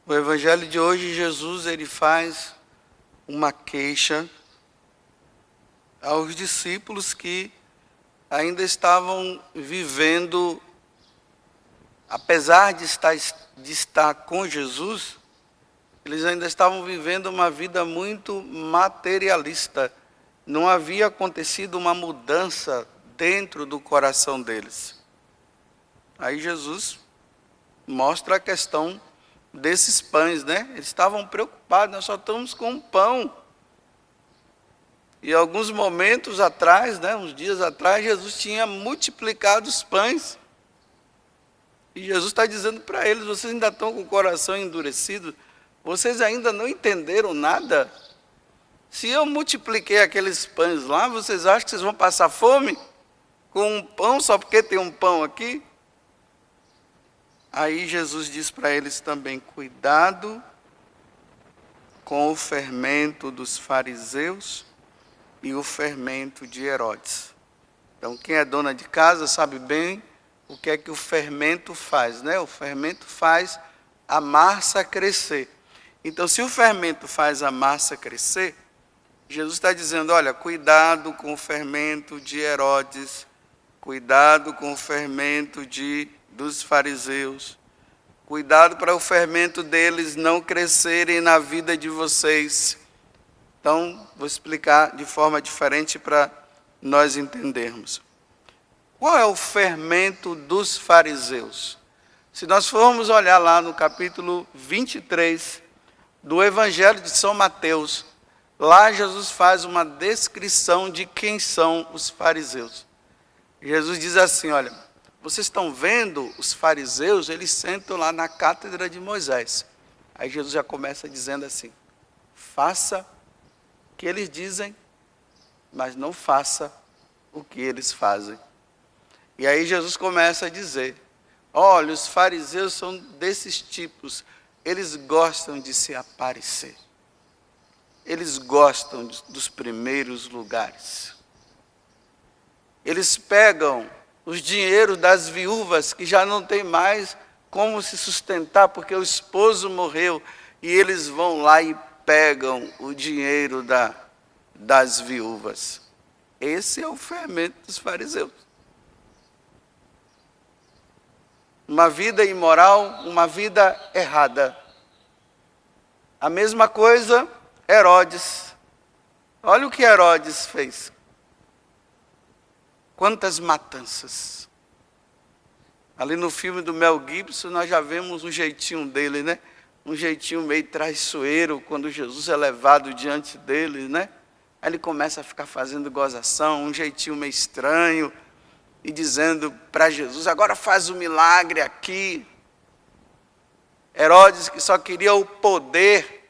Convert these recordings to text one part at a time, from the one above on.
No evangelho de hoje, Jesus ele faz uma queixa aos discípulos que ainda estavam vivendo, apesar de estar com Jesus, eles ainda estavam vivendo uma vida muito materialista. Não havia acontecido uma mudança dentro do coração deles. Aí Jesus mostra a questão desses pães, né? Eles estavam preocupados, nós só estamos com um pão. E alguns momentos atrás, uns dias atrás, Jesus tinha multiplicado os pães. E Jesus está dizendo para eles, vocês ainda estão com o coração endurecido? Vocês ainda não entenderam nada? Se eu multipliquei aqueles pães lá, vocês acham que vocês vão passar fome com um pão só porque tem um pão aqui? Aí Jesus diz para eles também, cuidado com o fermento dos fariseus e o fermento de Herodes. Então, quem é dona de casa sabe bem o que é que o fermento faz, né? O fermento faz a massa crescer. Então, se o fermento faz a massa crescer, Jesus está dizendo, olha, cuidado com o fermento de Herodes, cuidado com o fermento dos fariseus, cuidado para o fermento deles não crescerem na vida de vocês. Então, vou explicar de forma diferente para nós entendermos. Qual é o fermento dos fariseus? Se nós formos olhar lá no capítulo 23 do Evangelho de São Mateus, lá Jesus faz uma descrição de quem são os fariseus. Jesus diz assim, olha, vocês estão vendo os fariseus, eles sentam lá na cátedra de Moisés. Aí Jesus já começa dizendo assim, faça o que eles dizem, mas não faça o que eles fazem. E aí Jesus começa a dizer, olha, os fariseus são desses tipos, eles gostam de se aparecer. Eles gostam dos primeiros lugares. Eles pegam os dinheiros das viúvas que já não tem mais como se sustentar porque o esposo morreu e eles vão lá e pegam o dinheiro das viúvas. Esse é o fermento dos fariseus. Uma vida imoral, uma vida errada. A mesma coisa, Herodes. Olha o que Herodes fez. Quantas matanças. Ali no filme do Mel Gibson, nós já vemos um jeitinho dele, né? Um jeitinho meio traiçoeiro, quando Jesus é levado diante dele, né? Aí ele começa a ficar fazendo gozação, um jeitinho meio estranho, e dizendo para Jesus, agora faz o milagre aqui. Herodes que só queria o poder.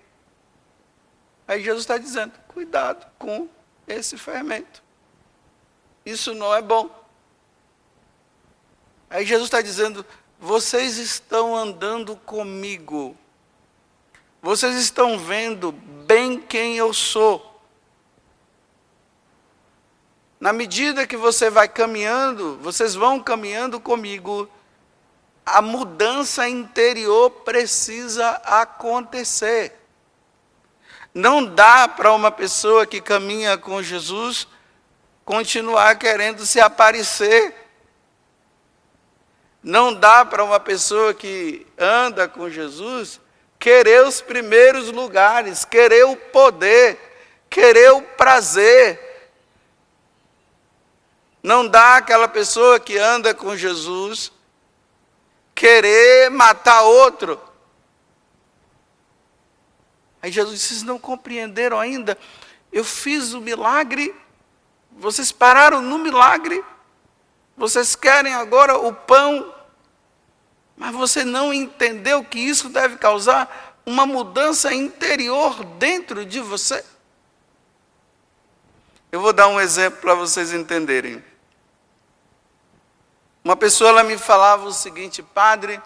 Aí Jesus está dizendo, cuidado com esse fermento. Isso não é bom. Aí Jesus está dizendo, vocês estão andando comigo. Vocês estão vendo bem quem eu sou. Na medida que você vai caminhando, vocês vão caminhando comigo, a mudança interior precisa acontecer. Não dá para uma pessoa que caminha com Jesus continuar querendo se aparecer. Não dá para uma pessoa que anda com Jesus querer os primeiros lugares, querer o poder, querer o prazer. Não dá aquela pessoa que anda com Jesus querer matar outro. Aí Jesus disse, vocês não compreenderam ainda? Eu fiz o milagre, vocês pararam no milagre, vocês querem agora o pão, mas você não entendeu que isso deve causar uma mudança interior dentro de você? Eu vou dar um exemplo para vocês entenderem. Uma pessoa ela me falava o seguinte, padre,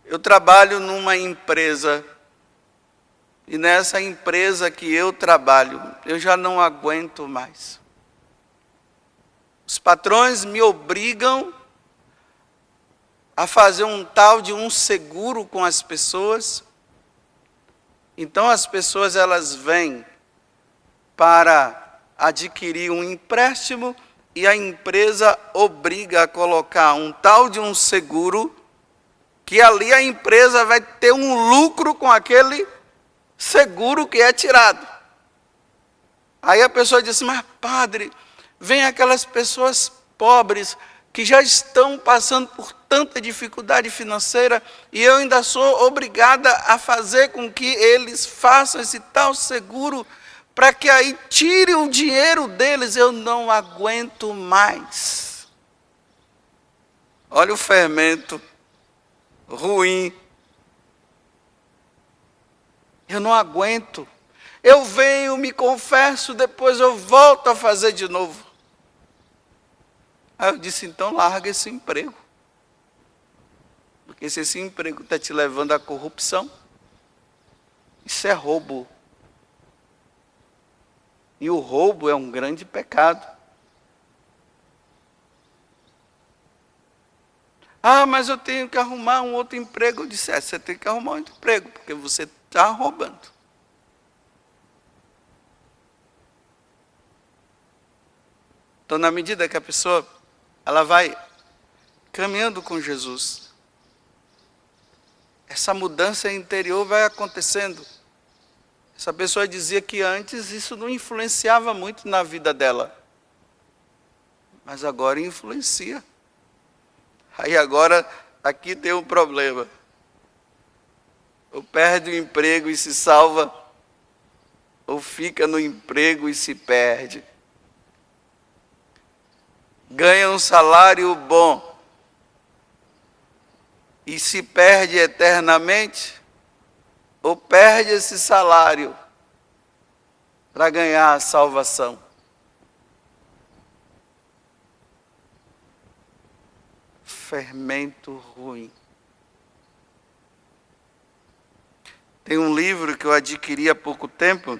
eu trabalho numa empresa, e nessa empresa que eu trabalho, eu já não aguento mais. Os patrões me obrigam a fazer um tal de um seguro com as pessoas. Então as pessoas elas vêm para adquirir um empréstimo e a empresa obriga a colocar um tal de um seguro, que ali a empresa vai ter um lucro com aquele seguro que é tirado. Aí a pessoa diz, mas padre, vem aquelas pessoas pobres que já estão passando por tanta dificuldade financeira e eu ainda sou obrigada a fazer com que eles façam esse tal seguro para que aí tire o dinheiro deles. Eu não aguento mais. Olha o fermento ruim. Eu não aguento. Eu venho, me confesso, depois eu volto a fazer de novo. Aí eu disse, então larga esse emprego. Porque se esse emprego está te levando à corrupção, isso é roubo. E o roubo é um grande pecado. Ah, mas eu tenho que arrumar um outro emprego. Eu disse, você tem que arrumar um outro emprego, porque você está roubando. Então, na medida que a pessoa ela vai caminhando com Jesus, essa mudança interior vai acontecendo. Essa pessoa dizia que antes isso não influenciava muito na vida dela, mas agora influencia. Aí agora, aqui tem um problema. Ou perde o emprego e se salva, ou fica no emprego e se perde. Ganha um salário bom e se perde eternamente, ou perde esse salário para ganhar a salvação. Fermento ruim. Tem um livro que eu adquiri há pouco tempo,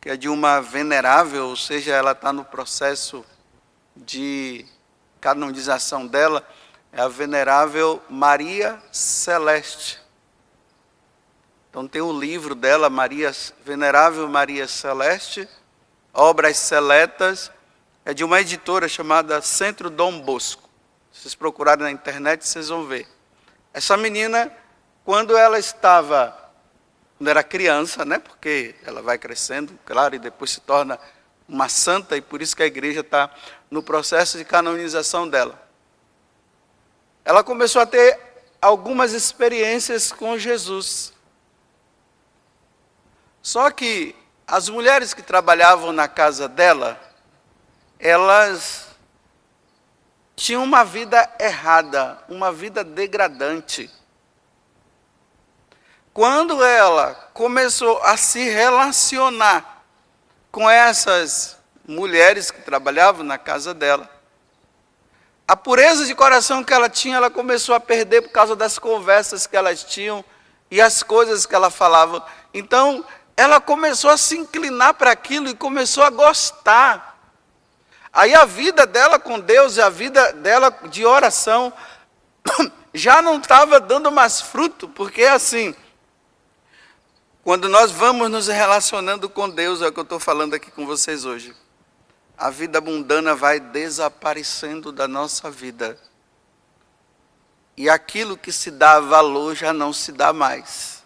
que é de uma venerável, ou seja, ela está no processo de canonização dela, é a venerável Maria Celeste. Então tem o livro dela, Venerável Maria Celeste, Obras Seletas, é de uma editora chamada Centro Dom Bosco. Se vocês procurarem na internet, vocês vão ver. Essa menina, quando era criança, né? Porque ela vai crescendo, claro, e depois se torna uma santa, e por isso que a igreja está no processo de canonização dela. Ela começou a ter algumas experiências com Jesus. Só que as mulheres que trabalhavam na casa dela, elas tinham uma vida errada, uma vida degradante. Quando ela começou a se relacionar com essas mulheres que trabalhavam na casa dela, a pureza de coração que ela tinha, ela começou a perder por causa das conversas que elas tinham e as coisas que ela falava. Então, ela começou a se inclinar para aquilo e começou a gostar. Aí a vida dela com Deus e a vida dela de oração já não estava dando mais fruto, porque assim, quando nós vamos nos relacionando com Deus, é o que eu estou falando aqui com vocês hoje, a vida mundana vai desaparecendo da nossa vida. E aquilo que se dá valor já não se dá mais.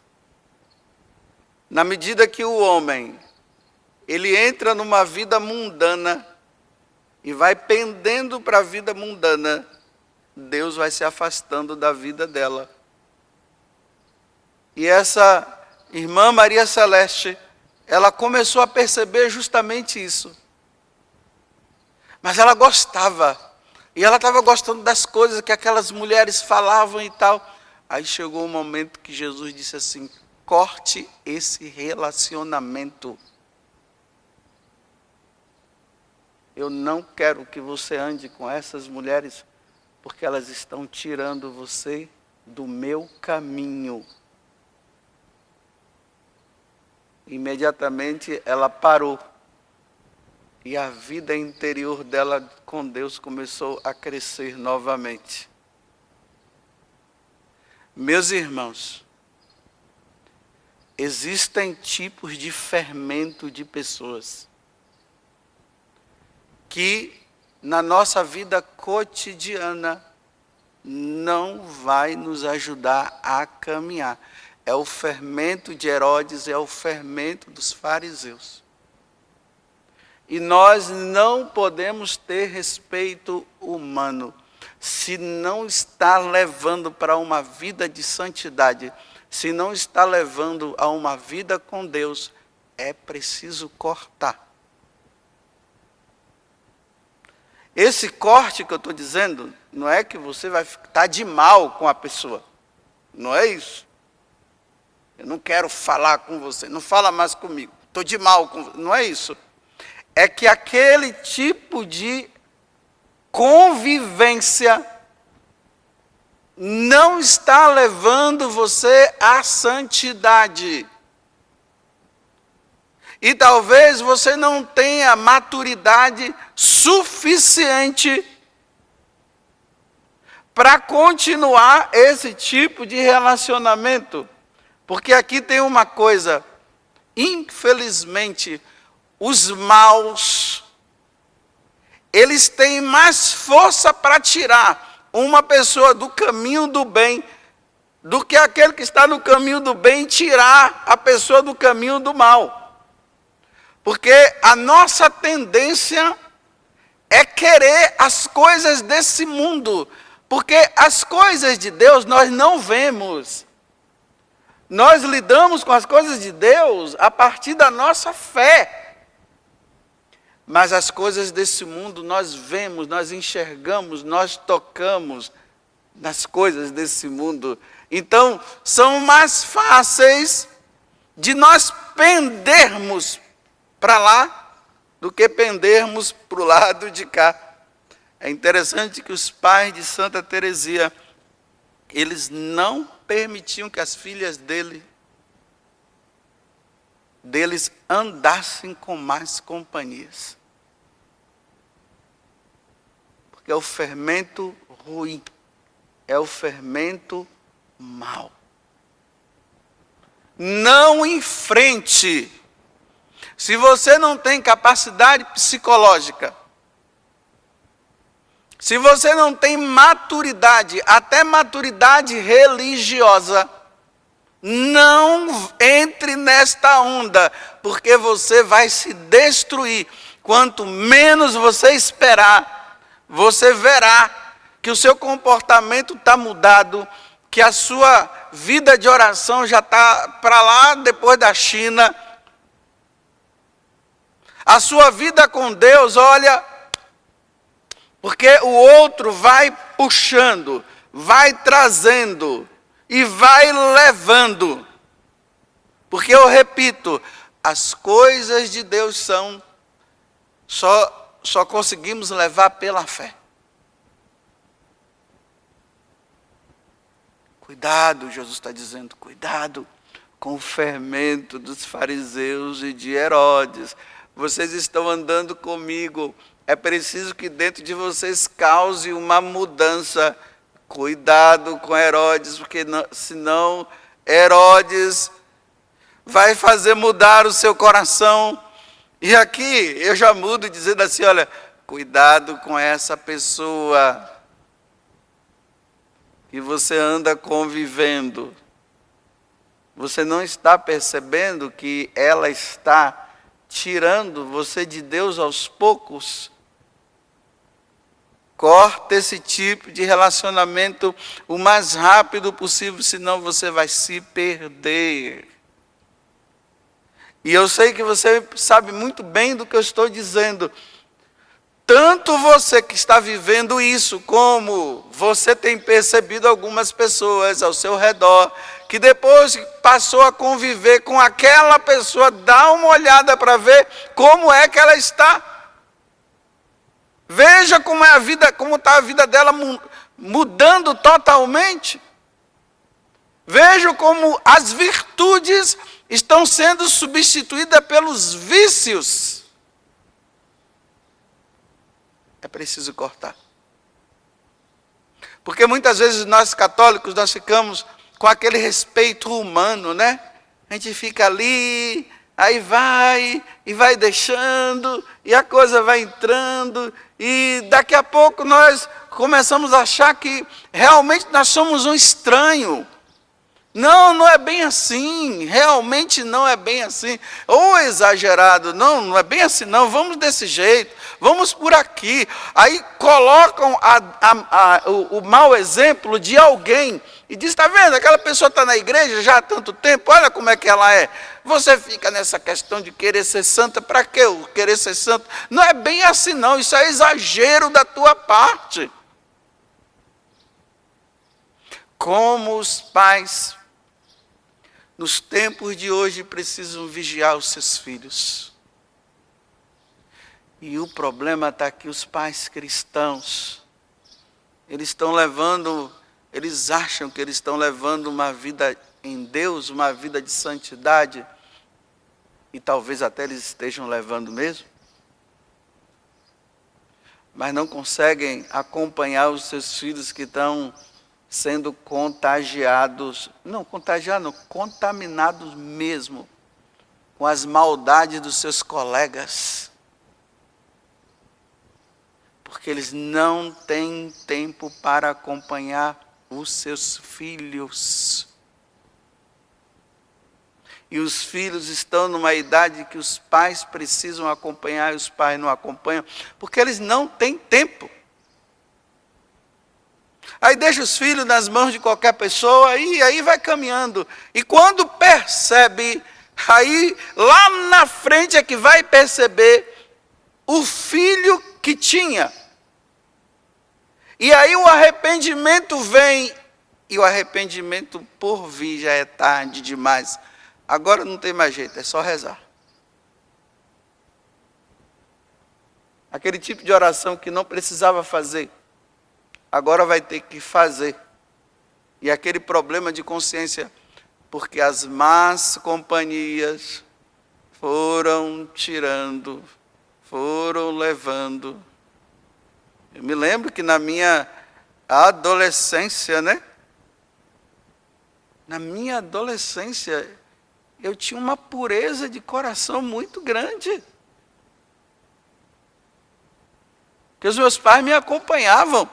Na medida que o homem, ele entra numa vida mundana e vai pendendo para a vida mundana, Deus vai se afastando da vida dela. E essa irmã Maria Celeste, ela começou a perceber justamente isso. Mas ela gostava, e ela estava gostando das coisas que aquelas mulheres falavam e tal. Aí chegou um momento que Jesus disse assim, corte esse relacionamento. Eu não quero que você ande com essas mulheres, porque elas estão tirando você do meu caminho. Imediatamente ela parou. E a vida interior dela com Deus começou a crescer novamente. Meus irmãos, existem tipos de fermento de pessoas que na nossa vida cotidiana não vai nos ajudar a caminhar. É o fermento de Herodes, é o fermento dos fariseus. E nós não podemos ter respeito humano se não está levando para uma vida de santidade, se não está levando a uma vida com Deus, é preciso cortar. Esse corte que eu estou dizendo, não é que você vai estar de mal com a pessoa. Não é isso. Eu não quero falar com você, não fala mais comigo. Estou de mal com você. Não é isso. É que aquele tipo de convivência não está levando você à santidade. E talvez você não tenha maturidade suficiente para continuar esse tipo de relacionamento. Porque aqui tem uma coisa, infelizmente, os maus, eles têm mais força para tirar uma pessoa do caminho do bem, do que aquele que está no caminho do bem tirar a pessoa do caminho do mal. Porque a nossa tendência é querer as coisas desse mundo. Porque as coisas de Deus nós não vemos. Nós lidamos com as coisas de Deus a partir da nossa fé. Mas as coisas desse mundo nós vemos, nós enxergamos, nós tocamos nas coisas desse mundo. Então, são mais fáceis de nós pendermos para lá do que pendermos para o lado de cá. É interessante que os pais de Santa Teresia, eles não permitiam que as filhas deles andassem com mais companhias. Porque é o fermento ruim, é o fermento mau. Não enfrente. Se você não tem capacidade psicológica, se você não tem maturidade, até maturidade religiosa, não entre nesta onda, porque você vai se destruir. Quanto menos você esperar, você verá que o seu comportamento está mudado, que a sua vida de oração já está para lá depois da China. A sua vida com Deus, olha, porque o outro vai puxando, vai trazendo e vai levando. Porque eu repito, as coisas de Deus só conseguimos levar pela fé. Cuidado, Jesus está dizendo, cuidado com o fermento dos fariseus e de Herodes. Vocês estão andando comigo, é preciso que dentro de vocês cause uma mudança. Cuidado com Herodes, porque senão Herodes vai fazer mudar o seu coração. E aqui eu já mudo dizendo assim, olha, cuidado com essa pessoa que você anda convivendo. Você não está percebendo que ela está tirando você de Deus aos poucos? Corta esse tipo de relacionamento o mais rápido possível, senão você vai se perder. E eu sei que você sabe muito bem do que eu estou dizendo. Tanto você que está vivendo isso, como você tem percebido algumas pessoas ao seu redor, que depois que passou a conviver com aquela pessoa, dá uma olhada para ver como é que ela está. Veja como é a vida, como está a vida dela mudando totalmente. Veja como as virtudes estão sendo substituídas pelos vícios. É preciso cortar. Porque muitas vezes nós católicos, nós ficamos com aquele respeito humano, né? A gente fica ali, aí vai deixando, e a coisa vai entrando, e daqui a pouco nós começamos a achar que realmente nós somos um estranho. Não, não é bem assim, realmente não é bem assim. Ou exagerado, não é bem assim, não, vamos desse jeito, vamos por aqui. Aí colocam o mau exemplo de alguém e diz, está vendo, aquela pessoa está na igreja já há tanto tempo, olha como é que ela é. Você fica nessa questão de querer ser santa, para quê? Querer ser santo? Não é bem assim não, isso é exagero da tua parte. Como os pais nos tempos de hoje precisam vigiar os seus filhos. E o problema está que os pais cristãos, eles acham que eles estão levando uma vida em Deus, uma vida de santidade, e talvez até eles estejam levando mesmo, mas não conseguem acompanhar os seus filhos que estão sendo contaminados mesmo, com as maldades dos seus colegas. Porque eles não têm tempo para acompanhar os seus filhos. E os filhos estão numa idade que os pais precisam acompanhar e os pais não acompanham, porque eles não têm tempo. Aí deixa os filhos nas mãos de qualquer pessoa e aí vai caminhando. E quando percebe, aí lá na frente é que vai perceber o filho que tinha. E aí o arrependimento vem, e o arrependimento por vir já é tarde demais. Agora não tem mais jeito, é só rezar. Aquele tipo de oração que não precisava fazer, agora vai ter que fazer. E aquele problema de consciência, porque as más companhias foram tirando, foram levando. Eu me lembro que na minha adolescência, na minha adolescência, eu tinha uma pureza de coração muito grande. Porque os meus pais me acompanhavam.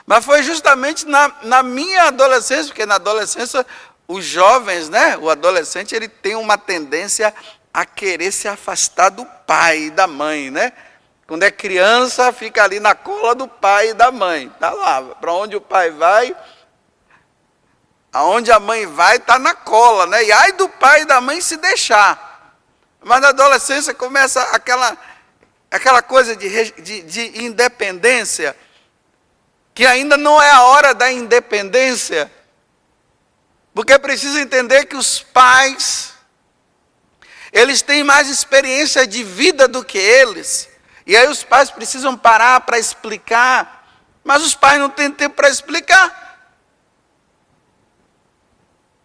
Mas foi justamente na minha adolescência, porque na adolescência, os jovens, o adolescente, ele tem uma tendência a querer se afastar do pai e da mãe, Quando é criança, fica ali na cola do pai e da mãe. Está lá, para onde o pai vai, aonde a mãe vai, está na cola, E ai do pai e da mãe se deixar. Mas na adolescência começa aquela coisa de independência, que ainda não é a hora da independência, porque é preciso entender que os pais, eles têm mais experiência de vida do que eles, e aí os pais precisam parar para explicar, mas os pais não têm tempo para explicar.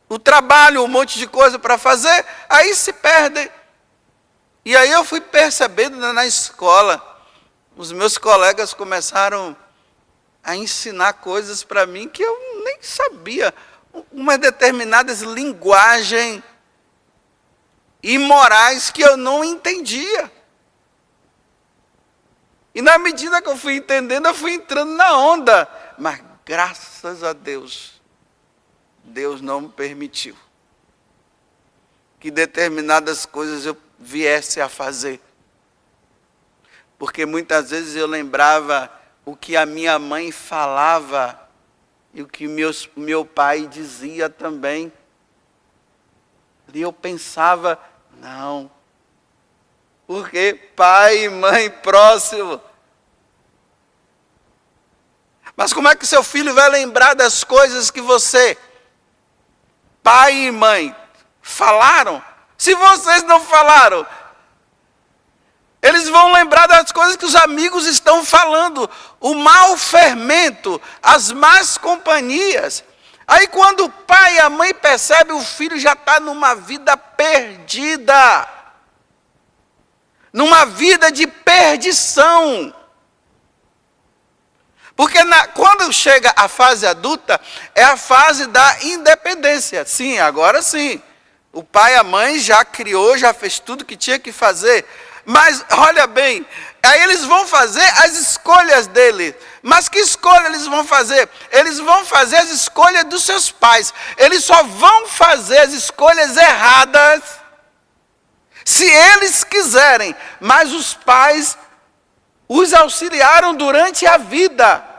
O trabalho, um monte de coisa para fazer, aí se perdem. E aí eu fui percebendo na escola, os meus colegas começaram a ensinar coisas para mim que eu nem sabia, umas determinadas linguagens imorais que eu não entendia. E na medida que eu fui entendendo, eu fui entrando na onda. Mas graças a Deus, Deus não me permitiu que determinadas coisas eu viesse a fazer. Porque muitas vezes eu lembrava o que a minha mãe falava e o que meu pai dizia também. E eu pensava, não, porque pai e mãe próximo. Mas como é que seu filho vai lembrar das coisas que você, pai e mãe, falaram? Se vocês não falaram, eles vão lembrar das coisas que os amigos estão falando. O mau fermento, as más companhias. Aí quando o pai e a mãe percebem, o filho já está numa vida perdida. Numa vida de perdição. Porque quando chega a fase adulta, é a fase da independência. Sim, agora sim. O pai e a mãe já criou, já fez tudo que tinha que fazer. Mas, olha bem, aí eles vão fazer as escolhas dele. Mas que escolha eles vão fazer? Eles vão fazer as escolhas dos seus pais. Eles só vão fazer as escolhas erradas se eles quiserem. Mas os pais os auxiliaram durante a vida.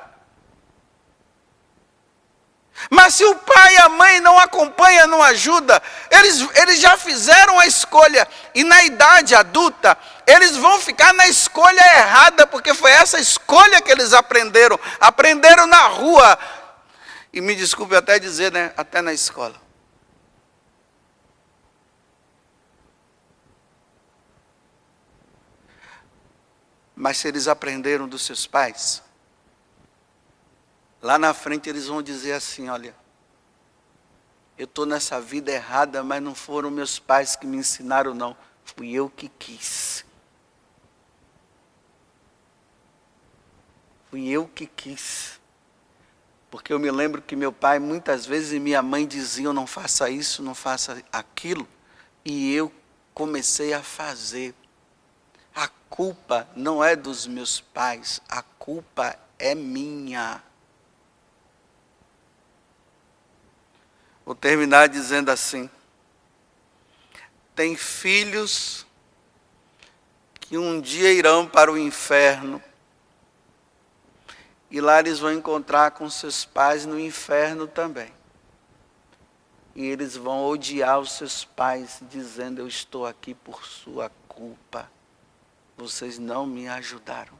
Mas se o pai e a mãe não acompanham, não ajudam, eles já fizeram a escolha. E na idade adulta, eles vão ficar na escolha errada, porque foi essa escolha que eles aprenderam. Aprenderam na rua. E me desculpe até dizer, né? Até na escola. Mas se eles aprenderam dos seus pais, lá na frente eles vão dizer assim, olha, eu estou nessa vida errada, mas não foram meus pais que me ensinaram, não. Fui eu que quis. Fui eu que quis. Porque eu me lembro que meu pai, muitas vezes, e minha mãe diziam, não faça isso, não faça aquilo. E eu comecei a fazer. A culpa não é dos meus pais, a culpa é minha. Vou terminar dizendo assim. Tem filhos que um dia irão para o inferno. E lá eles vão encontrar com seus pais no inferno também. E eles vão odiar os seus pais, dizendo, eu estou aqui por sua culpa. Vocês não me ajudaram.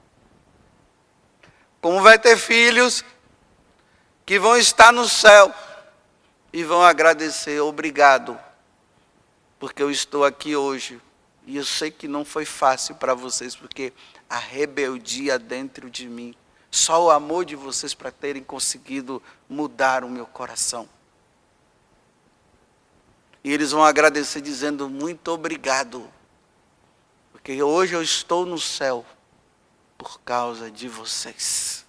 Como vai ter filhos que vão estar no céu e vão agradecer, obrigado, porque eu estou aqui hoje. E eu sei que não foi fácil para vocês, porque a rebeldia dentro de mim, só o amor de vocês para terem conseguido mudar o meu coração. E eles vão agradecer dizendo, muito obrigado. Porque hoje eu estou no céu por causa de vocês.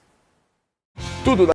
Tudo